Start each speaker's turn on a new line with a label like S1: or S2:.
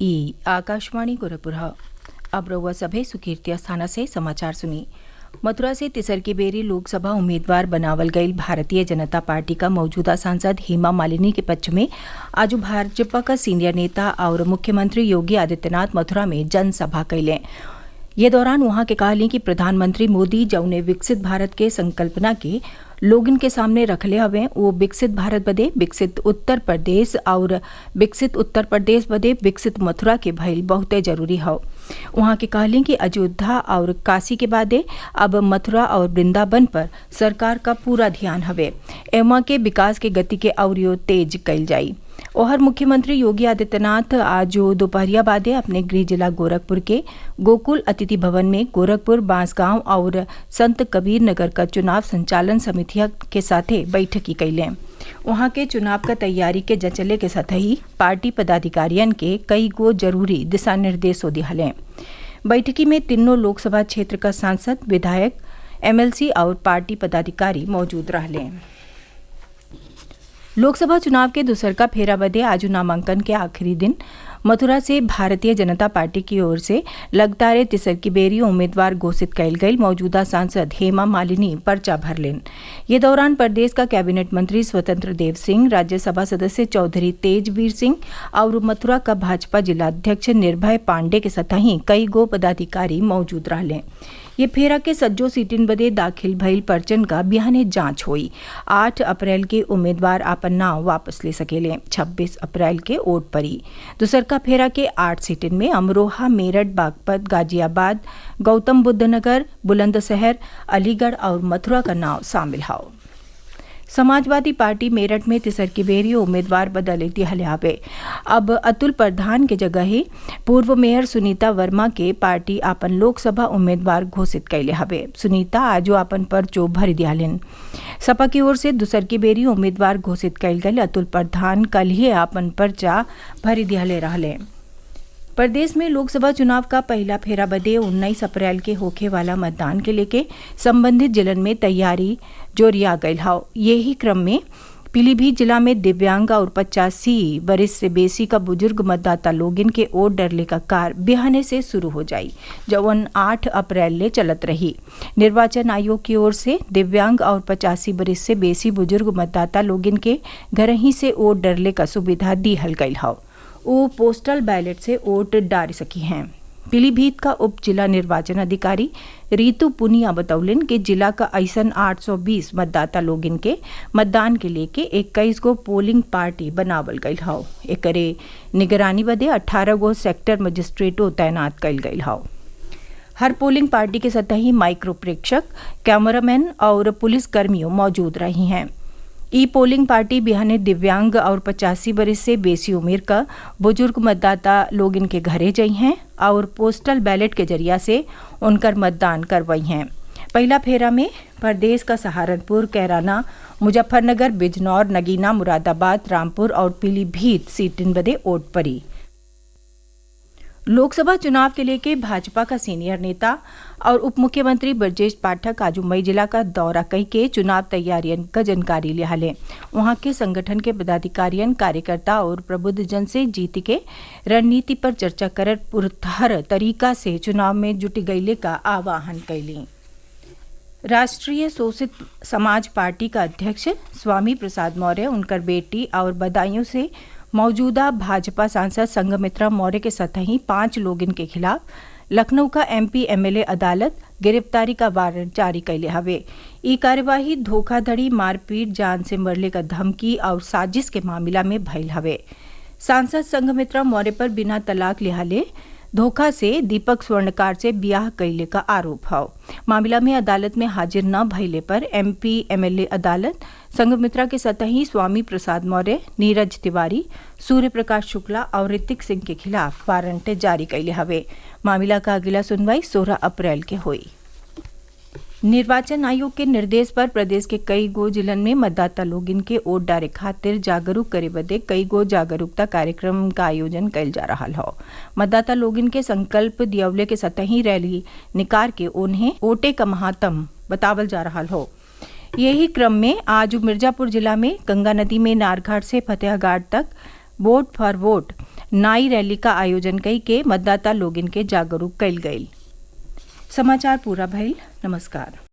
S1: ई आकाशवाणी गोरखपुर। अब रउआ सभे सुकीर्ति अस्थाना से समाचार सुनी। मथुरा से तिसर की बेरी लोकसभा उम्मीदवार बनावल गई भारतीय जनता पार्टी का मौजूदा सांसद हेमा मालिनी के पक्ष में आज भाजपा का सीनियर नेता और मुख्यमंत्री योगी आदित्यनाथ मथुरा में जनसभा कैले। ये दौरान वहां के कहली कि प्रधानमंत्री मोदी जौने विकसित भारत के संकल्पना के लोगन के सामने रखले हवे वो विकसित भारत बदे विकसित उत्तर प्रदेश और विकसित उत्तर प्रदेश बदे विकसित मथुरा के भइल बहुते जरूरी हौ। वहां के कहली कि अयोध्या और काशी के बादे अब मथुरा और वृंदावन पर सरकार का पूरा ध्यान हवे। एमा के विकास के गति के और तेज कैल जाई। ओहर मुख्यमंत्री योगी आदित्यनाथ आज दोपहरिया बादे अपने गृह जिला गोरखपुर के गोकुल अतिथि भवन में गोरखपुर, बांसगांव और संत कबीर नगर का चुनाव संचालन समितिया के साथे बैठकी कैले। वहां के चुनाव का तैयारी के जचले के साथ ही पार्टी पदाधिकारियन के कई गो जरूरी दिशा निर्देशों दिहले। बैठकी में तीनों लोकसभा क्षेत्र का सांसद, विधायक, एमएलसी और पार्टी पदाधिकारी मौजूद रहले। लोकसभा चुनाव के दूसरका फेरा बदे आज नामांकन के आखिरी दिन मथुरा से भारतीय जनता पार्टी की ओर से लगातार तिसर की बेरी उम्मीदवार घोषित कैल गई मौजूदा सांसद हेमा मालिनी पर्चा भरलेन। ये दौरान प्रदेश का कैबिनेट मंत्री स्वतंत्र देव सिंह, राज्यसभा सदस्य चौधरी तेजवीर सिंह और मथुरा का भाजपा जिलाध्यक्ष निर्भय पांडे के सतही कई गो पदाधिकारी मौजूद रहले। ये फेरा के सज्जो सीटिन बदे दाखिल भइल पर्चन का बिहाने जांच हुई। 8 अप्रैल के उम्मीदवार आपन नाव वापस ले सकेले। 26 अप्रैल के वोट पड़ी। दूसरका फेरा के 8 सीटिन में अमरोहा, मेरठ, बागपत, गाजियाबाद, गौतम बुद्ध नगर, बुलंदशहर, अलीगढ़ और मथुरा का नाव शामिल हौ। समाजवादी पार्टी मेरठ में तिसर की बेरी उम्मीदवार बदल दिहले हवे। अब अतुल प्रधान के जगह ही पूर्व मेयर सुनीता वर्मा के पार्टी आपन लोकसभा उम्मीदवार घोषित कैले हवे। सुनीता आज आपन पर्चो भर दियालिन। सपा की ओर से दूसर की बेरी उम्मीदवार घोषित कैल गए अतुल प्रधान कल ही आपन पर्चा भर दियाले रहले। प्रदेश में लोकसभा चुनाव का पहला फेरा बदे 19 अप्रैल के होखे वाला मतदान के लेके संबंधित जिलन में तैयारी जोरिया गई हौ। यही क्रम में पीलीभीत जिला में दिव्यांग और 85 वर्ष से बेसी का बुजुर्ग मतदाता लोगिन के वोट डरले का कार बिहाने से शुरू हो जाई, जवन 8 अप्रैल ले चलत रही। निर्वाचन आयोग की ओर से दिव्यांग और 85 वर्ष से बेसी बुजुर्ग मतदाता लोगिन के घर ही से वोट डरले का सुविधा दिहल गई हौ। वो पोस्टल बैलेट से वोट डाल सकी हैं। पीलीभीत का उप जिला निर्वाचन अधिकारी रीतू पुनिया बतौलिन कि जिला का ऐसन 820 मतदाता लोगिन के मतदान के लेके 21 गो पोलिंग पार्टी बनावल गई हौ। एकरे निगरानी बदे 18 गो सेक्टर मजिस्ट्रेटो तैनात कल गई हौ। हर पोलिंग पार्टी के सतही माइक्रो प्रेक्षक, कैमरामैन और पुलिस कर्मियों मौजूद रही हैं। ई पोलिंग पार्टी बिहाने दिव्यांग और 85 वर्ष से बेसी उम्र का बुजुर्ग मतदाता लोग इनके घरे जई हैं और पोस्टल बैलेट के जरिया से उनकर मतदान करवाई हैं। पहला फेरा में प्रदेश का सहारनपुर, कैराना, मुजफ्फरनगर, बिजनौर, नगीना, मुरादाबाद, रामपुर और पीलीभीत सीटिन बदे वोट पड़ी। लोकसभा चुनाव के लेके भाजपा का सीनियर नेता और उप मुख्यमंत्री ब्रजेश पाठक आज मई जिला का दौरा कई के चुनाव तैयारियन का जानकारी लिहाले। वहां के संगठन के पदाधिकारियन, कार्यकर्ता और प्रबुद्ध जन से जीत के रणनीति पर चर्चा कर पुरहर तरीका से चुनाव में जुट गईले का आह्वान कैली। राष्ट्रीय शोषित समाज पार्टी का अध्यक्ष स्वामी प्रसाद मौर्य, उनकर बेटी और बदायूं से मौजूदा भाजपा सांसद संघमित्रा मौर्य के सतही 5 लोगन के खिलाफ लखनऊ का एमपी एमएलए अदालत गिरफ्तारी का वारंट जारी कैले हवे। ई कार्यवाही धोखाधड़ी, मारपीट, जान से मरले का धमकी और साजिश के मामला में भइल हवे। सांसद संघमित्रा मौर्य पर बिना तलाक लिहाले धोखा से दीपक स्वर्णकार से ब्याह कैले का आरोप है। मामला में अदालत में हाजिर न भइले पर एमपी एमएलए अदालत संघमित्रा के सतही स्वामी प्रसाद मौर्य, नीरज तिवारी, सूर्य प्रकाश शुक्ला और ऋतिक सिंह के खिलाफ वारंट जारी कैले हवे। मामला का अगला सुनवाई 16 अप्रैल के हुई। निर्वाचन आयोग के निर्देश पर प्रदेश के कई गो जिलन में मतदाता लोग इनके वोट डाले खातिर जागरूक करे बदे कई गो जागरूकता कार्यक्रम का आयोजन कैल जा रहा है। मतदाता लोग इनके संकल्प दियवले के सतही रैली निकार के उन्हें वोटे का महात्म बतावल जा रहा हो। यही क्रम में आज मिर्जापुर जिला में गंगा नदी में नारघाट से फतेहगढ़ तक वोट फॉर वोट नाई रैली का आयोजन कई के मतदाता लोगिन के जागरूक कइल गईल। समाचार पूरा भइल। नमस्कार।